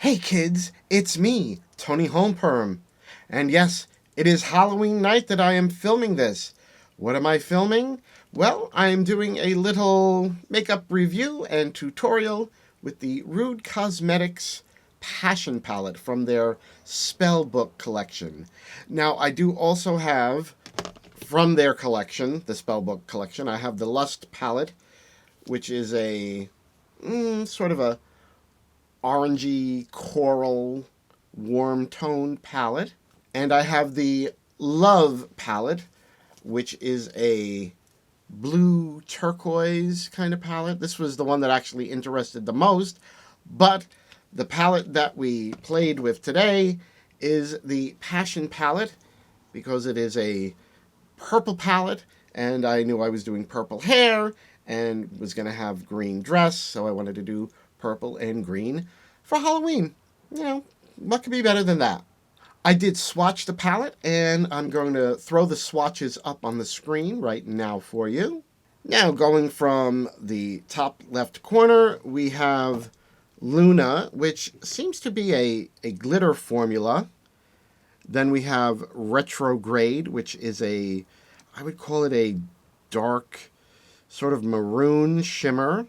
Hey kids, it's me, Toni Homeperm. And yes, it is Halloween night that I am filming this. What am I filming? Well, I am doing a little makeup review and tutorial with the Rude Cosmetics Passion Palette from their Spellbook collection. Now, I do also have, from their collection, the Spellbook collection, I have the Lust palette, which is a sort of a orangey coral warm tone palette. And I have the Love palette, which is a blue turquoise kind of palette. This was the one that actually interested the most, but the palette that we played with today is the Passion palette because it is a purple palette, and I knew I was doing purple hair and was going to have green dress, so I wanted to do purple and green for Halloween. You know, what could be better than that? I did swatch the palette, and I'm going to throw the swatches up on the screen right now for you. Now, going from the top left corner, we have Luna, which seems to be a glitter formula. Then we have Retrograde, which is I would call it a dark sort of maroon shimmer.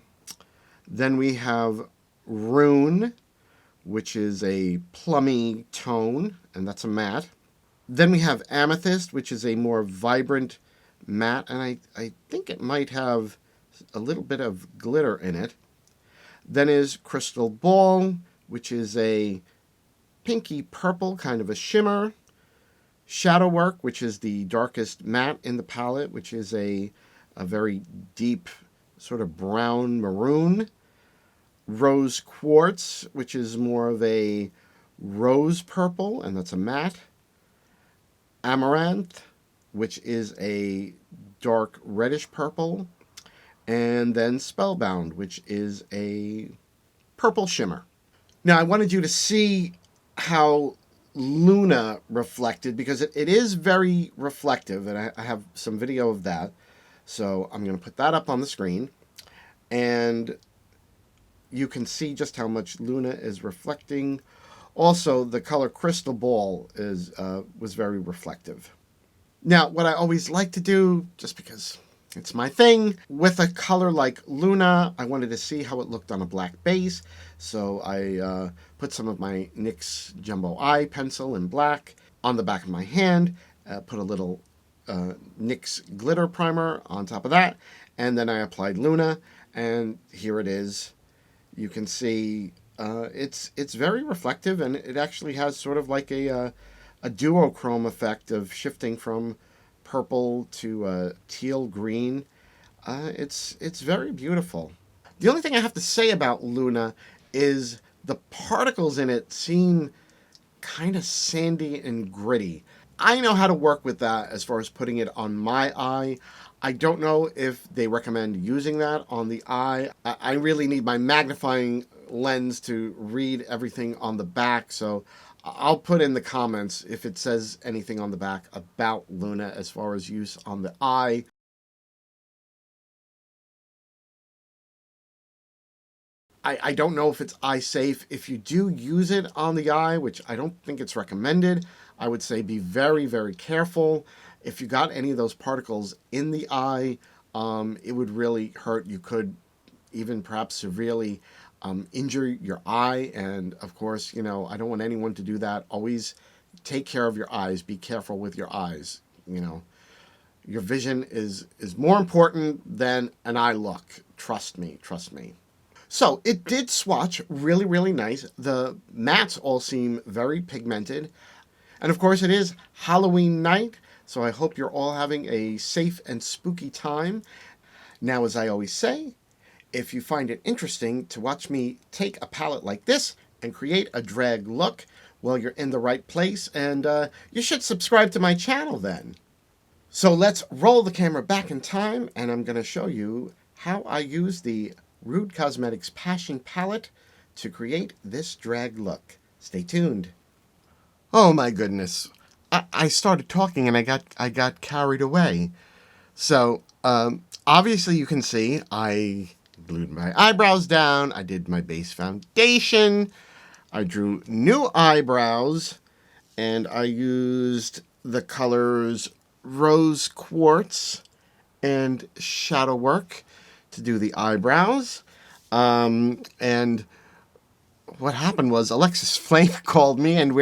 Then we have Rune, which is a plummy tone, and that's a matte. Then we have Amethyst, which is a more vibrant matte, and I think it might have a little bit of glitter in it. Then is Crystal Ball, which is a pinky purple, kind of a shimmer. Shadow Work, which is the darkest matte in the palette, which is a very deep sort of brown maroon. Rose Quartz, which is more of a rose purple, and that's a matte. Amaranth, which is a dark reddish purple. And then Spellbound, which is a purple shimmer. Now, I wanted you to see how Luna reflected, because it is very reflective, and I have some video of that. So I'm going to put that up on the screen. And you can see just how much Luna is reflecting. Also, the color Crystal Ball was very reflective. Now, what I always like to do, just because it's my thing, with a color like Luna, I wanted to see how it looked on a black base. So I put some of my NYX Jumbo Eye pencil in black on the back of my hand, put a little NYX glitter primer on top of that, and then I applied Luna, and here it is. You can see it's very reflective, and it actually has sort of like a duochrome effect of shifting from purple to teal green. It's very beautiful. The only thing I have to say about Luna is the particles in it seem kind of sandy and gritty. I know how to work with that as far as putting it on my eye. I don't know if they recommend using that on the eye. I really need my magnifying lens to read everything on the back, so I'll put in the comments if it says anything on the back about Luna as far as use on the eye. I don't know if it's eye safe. If you do use it on the eye, which I don't think it's recommended, I would say be very, very careful. If you got any of those particles in the eye, it would really hurt. You could even perhaps severely injure your eye. And of course, you know, I don't want anyone to do that. Always take care of your eyes. Be careful with your eyes. You know, your vision is more important than an eye look. Trust me, trust me. So it did swatch really, really nice. The mattes all seem very pigmented. And of course, it is Halloween night, so I hope you're all having a safe and spooky time. Now, as I always say, if you find it interesting to watch me take a palette like this and create a drag look, well, you're in the right place, and you should subscribe to my channel then. So let's roll the camera back in time, and I'm going to show you how I use the Rude Cosmetics Passion Palette to create this drag look. Stay tuned. Oh my goodness. I started talking and I got carried away. So, obviously you can see I glued my eyebrows down. I did my base foundation. I drew new eyebrows, and I used the colors Rose Quartz and Shadow Work to do the eyebrows. And what happened was Alexis Flame called me, and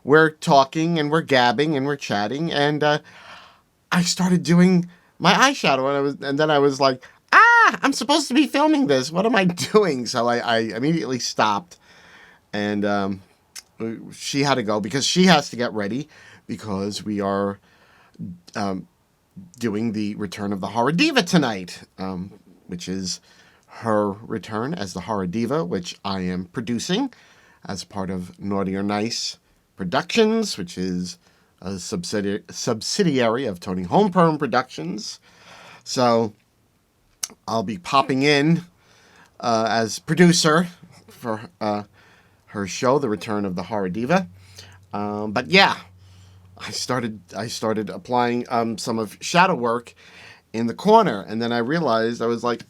we're talking and we're gabbing and we're chatting, and I started doing my eyeshadow, and then I was like, I'm supposed to be filming this. What am I doing? So I immediately stopped, and she had to go because she has to get ready because we are doing the return of the Horror Diva tonight, which is her return as the Horror Diva, which I am producing as part of Naughty or Nice Productions, which is a subsidiary of Toni Homeperm Productions. So I'll be popping in as producer for her show, The Return of the Horror Diva. But yeah, I started applying some of shadow work in the corner, and then I realized I was like,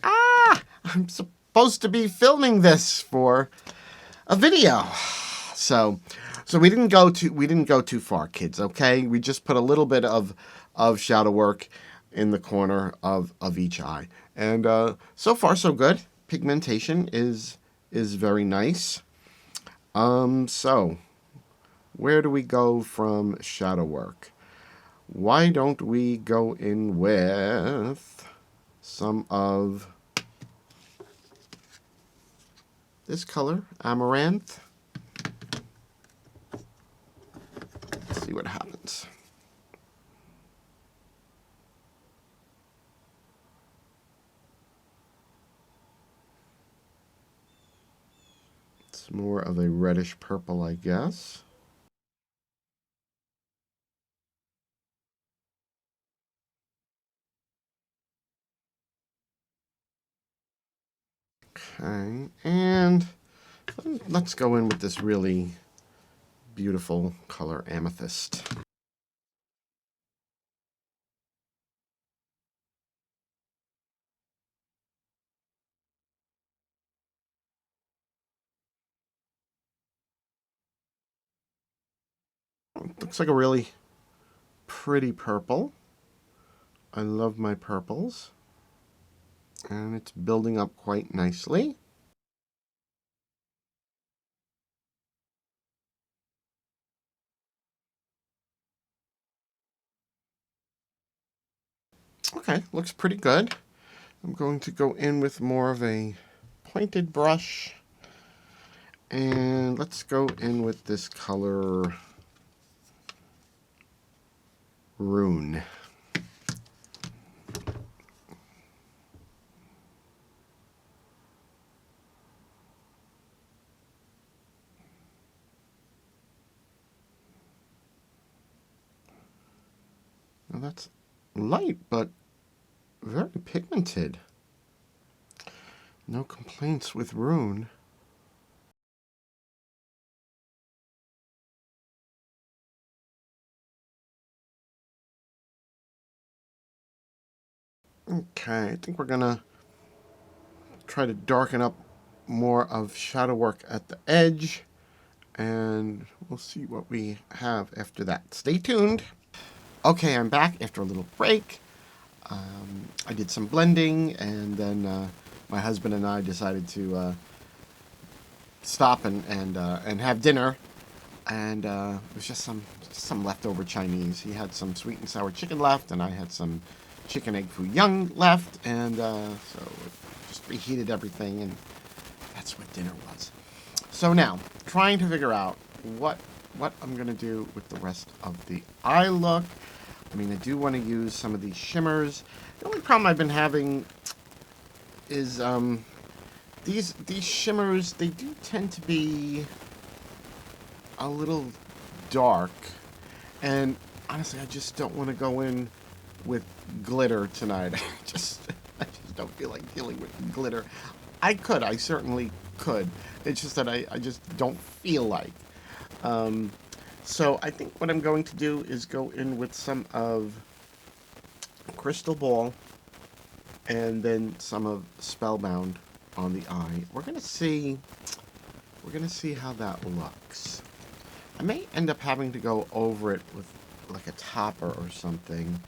I'm supposed to be filming this for a video. So we didn't go too far, kids, okay? We just put a little bit of shadow work in the corner of each eye. And so far so good. Pigmentation is very nice. So where do we go from shadow work? Why don't we go in with some of this color, Amaranth. Let's see what happens. It's more of a reddish purple, I guess. Okay, and let's go in with this really beautiful color, Amethyst. Looks like a really pretty purple. I love my purples. And it's building up quite nicely. Okay, looks pretty good. I'm going to go in with more of a pointed brush. And let's go in with this color, Rune. Now that's light, but very pigmented. No complaints with Rune. Okay, I think we're gonna try to darken up more of shadow work at the edge, and we'll see what we have after that. Stay tuned. Okay, I'm back after a little break. I did some blending, and then my husband and I decided to stop and have dinner. And it was just some leftover Chinese. He had some sweet and sour chicken left, and I had some chicken egg foo young left, and so just reheated everything, and that's what dinner was. So now, trying to figure out what I'm gonna do with the rest of the eye look. I mean, I do want to use some of these shimmers. The only problem I've been having is these shimmers. They do tend to be a little dark, and honestly, I just don't want to go in with glitter tonight. I just don't feel like dealing with glitter. I certainly could. It's just that I just don't feel like. So I think what I'm going to do is go in with some of Crystal Ball and then some of Spellbound on the eye. We're going to see we're going to see how that looks. I may end up having to go over it with like a topper or something.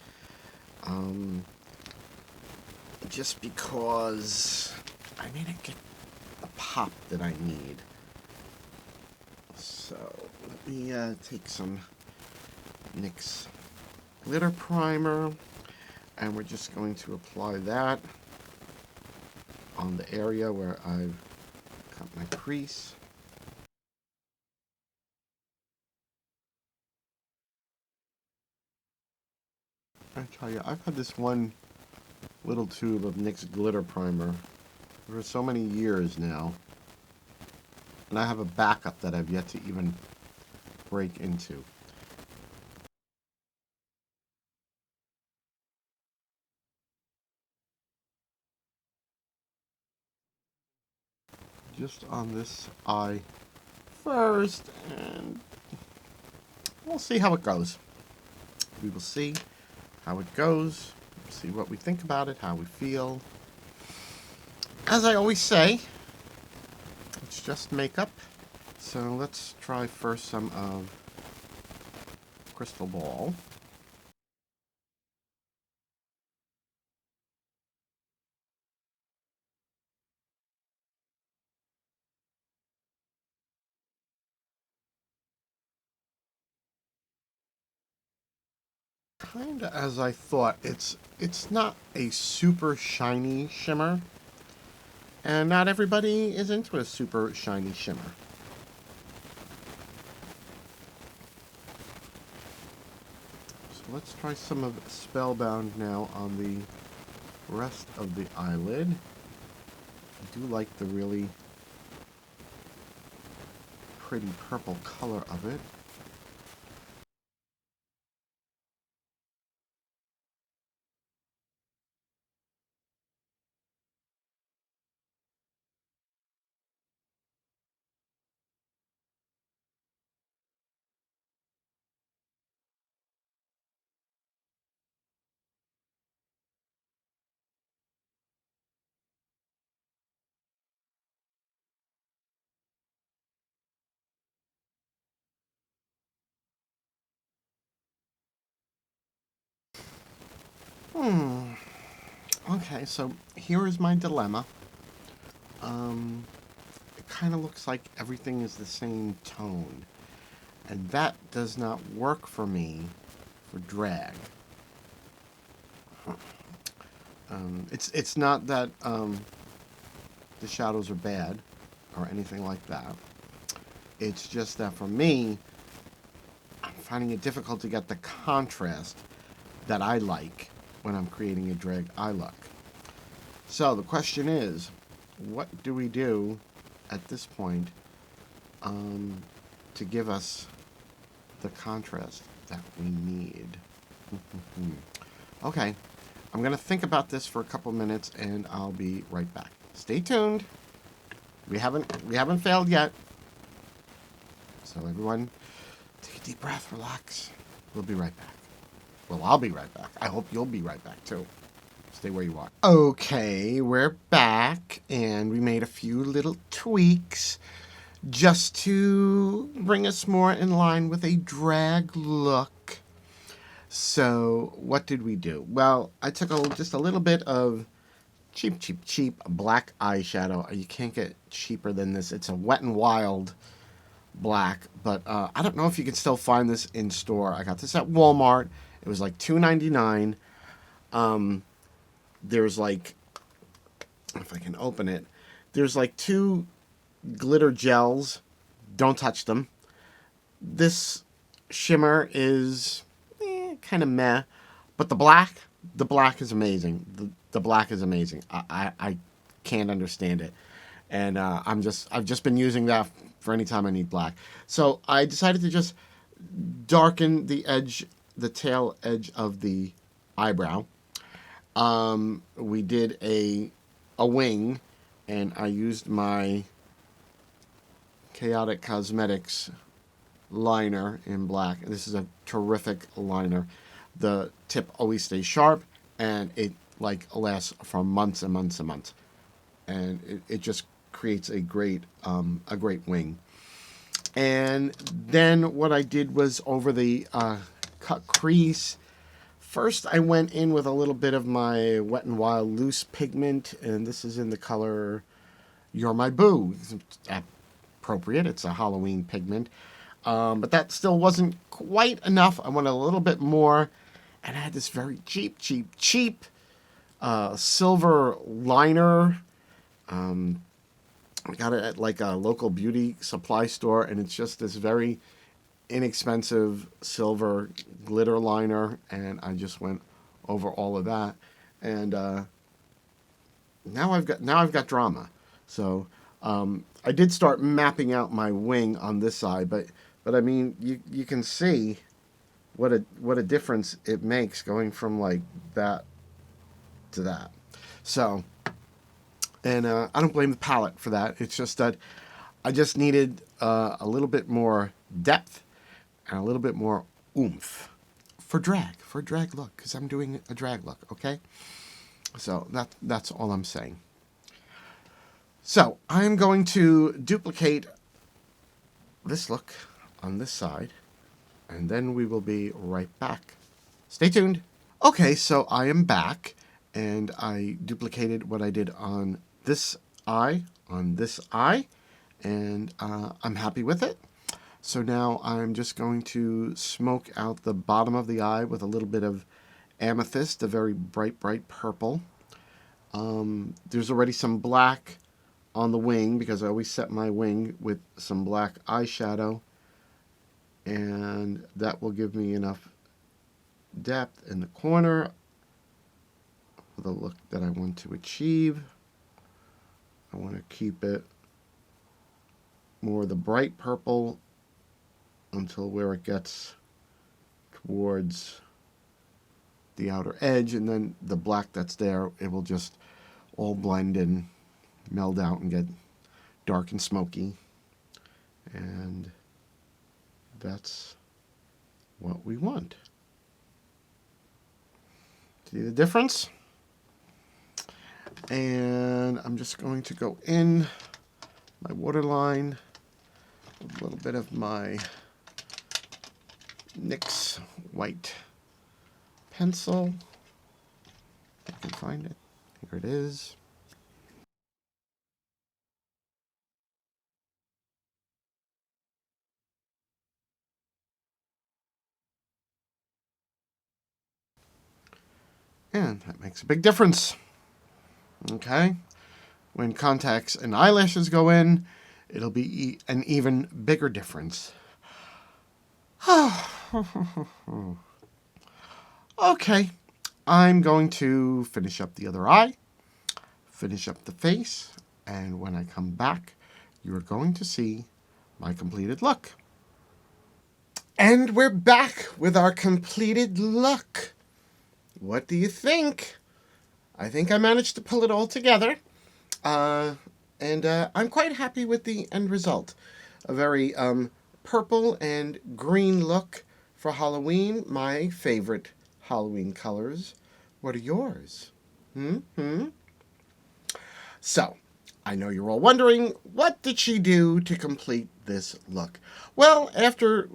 Just because I need to get the pop that I need. So let me take some NYIIice glitter primer, and we're just going to apply that on the area where I've cut my crease. I tell you, I've had this one little tube of NYIIice glitter primer for so many years now, and I have a backup that I've yet to even break into. Just on this eye first, and we'll see how it goes. We will see how it goes, see what we think about it, how we feel. As I always say, it's just makeup. So let's try first some of Crystal Ball. Kinda as I thought. It's not a super shiny shimmer, and not everybody is into a super shiny shimmer. So let's try some of Spellbound now on the rest of the eyelid. I do like the really pretty purple color of it. Okay, so here is my dilemma. It kind of looks like everything is the same tone, and that does not work for me for drag. It's not that the shadows are bad or anything like that. It's just that for me, I'm finding it difficult to get the contrast that I like when I'm creating a drag eye look. So the question is, what do we do at this point to give us the contrast that we need? Okay, I'm going to think about this for a couple minutes, and I'll be right back. Stay tuned. We haven't failed yet. So everyone, take a deep breath, relax. We'll be right back. Well, I'll be right back. I hope you'll be right back too. Stay where you are. Okay, we're back, and we made a few little tweaks just to bring us more in line with a drag look. So what did we do? Well, I took just a little bit of cheap black eyeshadow. You can't get cheaper than this. It's a Wet n Wild black, but I don't know if you can still find this in store. I got this at Walmart. It was like $2.99. There's like, if I can open it, there's like 2 glitter gels. Don't touch them. This shimmer is kind of meh, but the black is amazing. The black is amazing. I can't understand it, and I've just been using that for any time I need black. So I decided to just darken the tail edge of the eyebrow. We did a wing, and I used my Chaotic Cosmetics liner in black. This is a terrific liner. The tip always stays sharp, and it like lasts for months and months and months. And it just creates a great wing. And then what I did was over the cut crease. First, I went in with a little bit of my Wet n Wild loose pigment, and this is in the color You're My Boo. It's appropriate. It's a Halloween pigment. But that still wasn't quite enough. I wanted a little bit more. And I had this very cheap silver liner. I got it at like a local beauty supply store, and it's just this very inexpensive silver glitter liner, and I just went over all of that. And now I've got drama. So I did start mapping out my wing on this side, but I mean you can see what a difference it makes going from like that to that. So, and I don't blame the palette for that. It's just that I just needed a little bit more depth and a little bit more oomph for a drag look, because I'm doing a drag look, okay? So that's all I'm saying. So I'm going to duplicate this look on this side, and then we will be right back. Stay tuned. Okay, so I am back, and I duplicated what I did on this eye, and I'm happy with it. So now I'm just going to smoke out the bottom of the eye with a little bit of Amethyst, a very bright purple. There's already some black on the wing because I always set my wing with some black eyeshadow, and that will give me enough depth in the corner for the look that I want to achieve. I want to keep it more the bright purple until where it gets towards the outer edge, and then the black that's there, it will just all blend and meld out and get dark and smoky. And that's what we want. See the difference? And I'm just going to go in my waterline, a little bit of my NYX white pencil. If I can find it. Here it is. And that makes a big difference. Okay? When contacts and eyelashes go in, it'll be an even bigger difference. Okay, I'm going to finish up the other eye, finish up the face, and when I come back, you're going to see my completed look. And we're back with our completed look. What do you think? I think I managed to pull it all together. And I'm quite happy with the end result. A very purple and green look for Halloween. My favorite Halloween colors. What are yours? So, I know you're all wondering, what did she do to complete this look? Well, after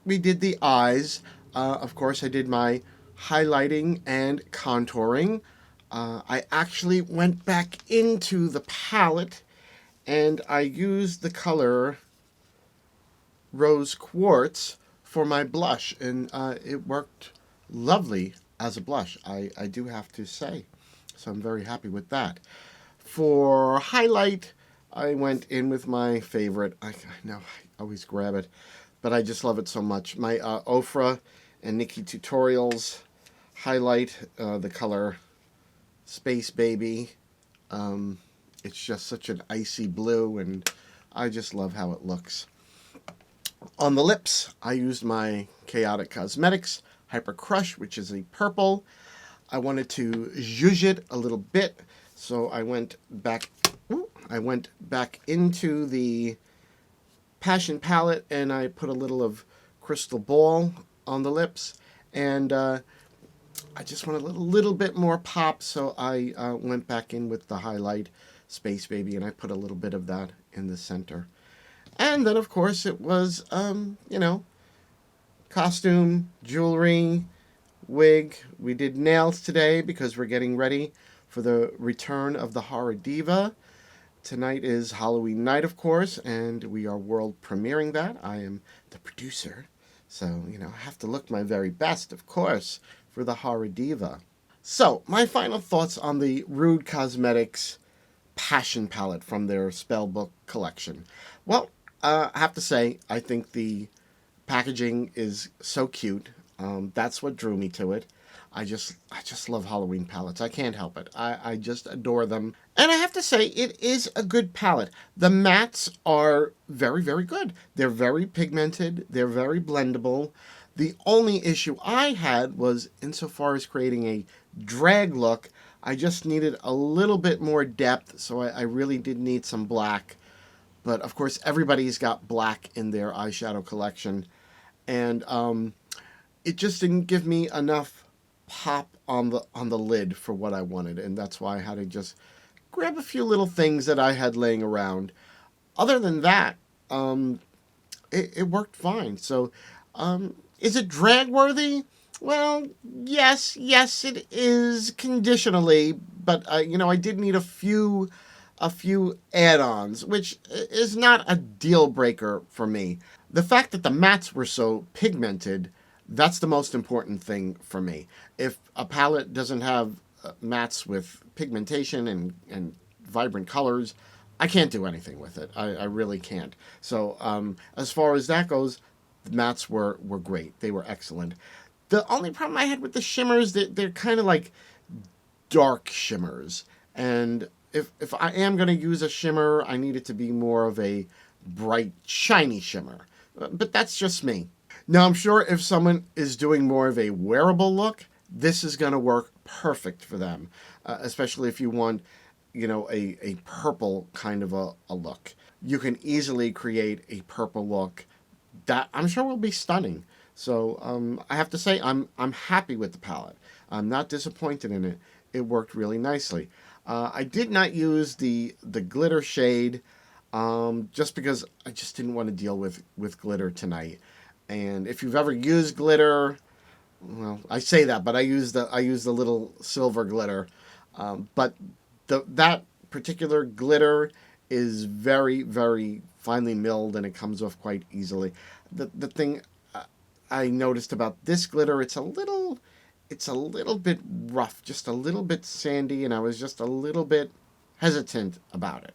we did the eyes, of course I did my highlighting and contouring. I actually went back into the palette and I used the color Rose Quartz for my blush, and it worked lovely as a blush, I do have to say. So I'm very happy with that. For highlight, I went in with my favorite. I know I always grab it, but I just love it so much. My Ofra and Nikki Tutorials highlight, the color Space Baby. It's just such an icy blue, and I just love how it looks. On the lips, I used my Chaotic Cosmetics Hyper Crush, which is a purple. I wanted to zhuzh it a little bit, so I went back into the Passion palette, and I put a little of Crystal Ball on the lips, and I just wanted a little bit more pop, so I went back in with the highlight Space Baby, and I put a little bit of that in the center. And then, of course, it was, costume, jewelry, wig. We did nails today because we're getting ready for the return of the Horror Diva. Tonight is Halloween night, of course, and we are world premiering that. I am the producer, so, I have to look my very best, of course, for the Horror Diva. So, my final thoughts on the Rude Cosmetics Passion Palette from their Spellbook collection. Well, I have to say, I think the packaging is so cute. That's what drew me to it. I just love Halloween palettes. I can't help it. I just adore them. And I have to say, it is a good palette. The mattes are very, very good. They're very pigmented. They're very blendable. The only issue I had was insofar as creating a drag look, I just needed a little bit more depth, so I really did need some black. But, of course, everybody's got black in their eyeshadow collection. And it just didn't give me enough pop on the lid for what I wanted. And that's why I had to just grab a few little things that I had laying around. Other than that, it worked fine. So, is it drag worthy? Well, yes, it is conditionally, but I did need a few add-ons, which is not a deal breaker for me. The fact that the mattes were so pigmented, that's the most important thing for me. If a palette doesn't have mattes with pigmentation and vibrant colors, I can't do anything with it. I really can't. So as far as that goes, the mattes were great. They were excellent. The only problem I had with the shimmers, they're kind of like dark shimmers. And if I am going to use a shimmer, I need it to be more of a bright, shiny shimmer. But that's just me. Now, I'm sure if someone is doing more of a wearable look, this is going to work perfect for them. Especially if you want, a purple kind of a look. You can easily create a purple look that I'm sure will be stunning. So I have to say I'm happy with the palette. I'm not disappointed in it. It worked really nicely. I did not use the glitter shade just because I just didn't want to deal with glitter tonight. And if you've ever used glitter, well, I say that, but I use the little silver glitter. But that particular glitter is very, very finely milled, and it comes off quite easily. The thing I noticed about this glitter, it's a little bit rough, just a little bit sandy, and I was just a little bit hesitant about it.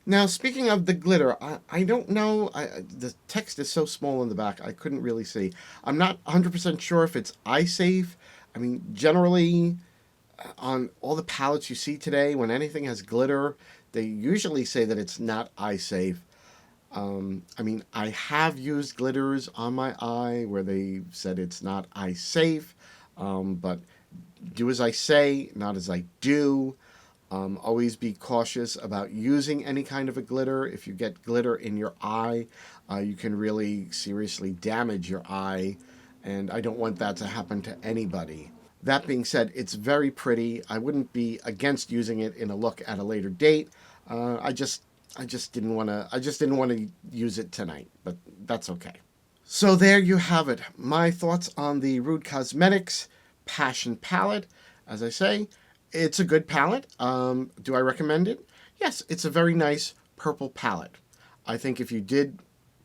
Now, speaking of the glitter, I don't know, the text is so small in the back, I couldn't really see. I'm not 100% sure if it's eye safe. I mean, generally, on all the palettes you see today, when anything has glitter, they usually say that it's not eye safe. I have used glitters on my eye where they said it's not eye safe, but do as I say, not as I do. Always be cautious about using any kind of a glitter. If you get glitter in your eye, you can really seriously damage your eye, and I don't want that to happen to anybody. That being said, it's very pretty. I wouldn't be against using it in a look at a later date. I just didn't want to use it tonight, but that's okay. So there you have it. My thoughts on the Rude Cosmetics Passion Palette. As I say, it's a good palette. Do I recommend it? Yes, it's a very nice purple palette. I think if you did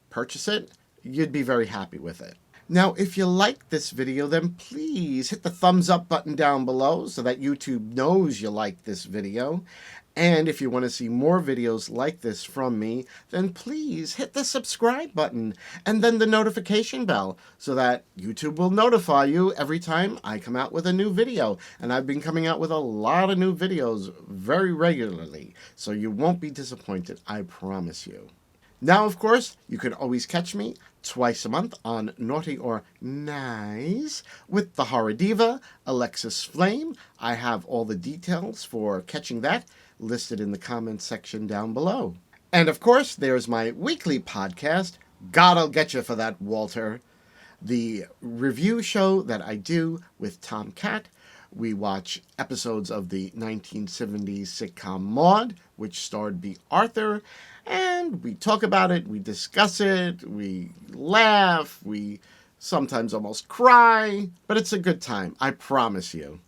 purchase it, you'd be very happy with it. Now, if you like this video, then please hit the thumbs up button down below so that YouTube knows you like this video. And if you want to see more videos like this from me, then please hit the subscribe button and then the notification bell so that YouTube will notify you every time I come out with a new video. And I've been coming out with a lot of new videos very regularly, so you won't be disappointed, I promise you. Now, of course, you can always catch me twice a month on Naughty or Nice with the Horror Diva, Alexis Flame. I have all the details for catching that listed in the comments section down below. And of course, there's my weekly podcast, God'll Get You for That, Walter, the review show that I do with Tom Cat, We watch episodes of the 1970s sitcom Maude, which starred B. Arthur, and we talk about it, we discuss it, we laugh, we sometimes almost cry, but it's a good time, I promise you.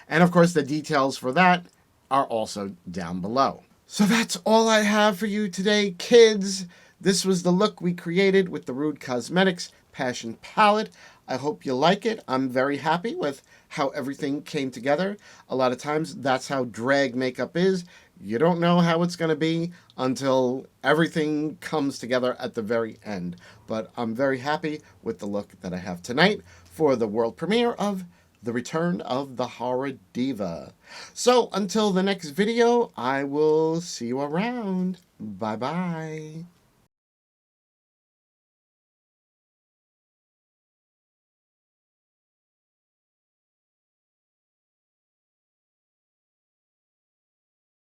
And of course, the details for that are also down below. So that's all I have for you today, kids. This was the look we created with the Rude Cosmetics Passion Palette. I hope you like it. I'm very happy with how everything came together. A lot of times, that's how drag makeup is. You don't know how it's going to be until everything comes together at the very end. But I'm very happy with the look that I have tonight for the world premiere of The Return of the Horror Diva. So until the next video, I will see you around. Bye-bye.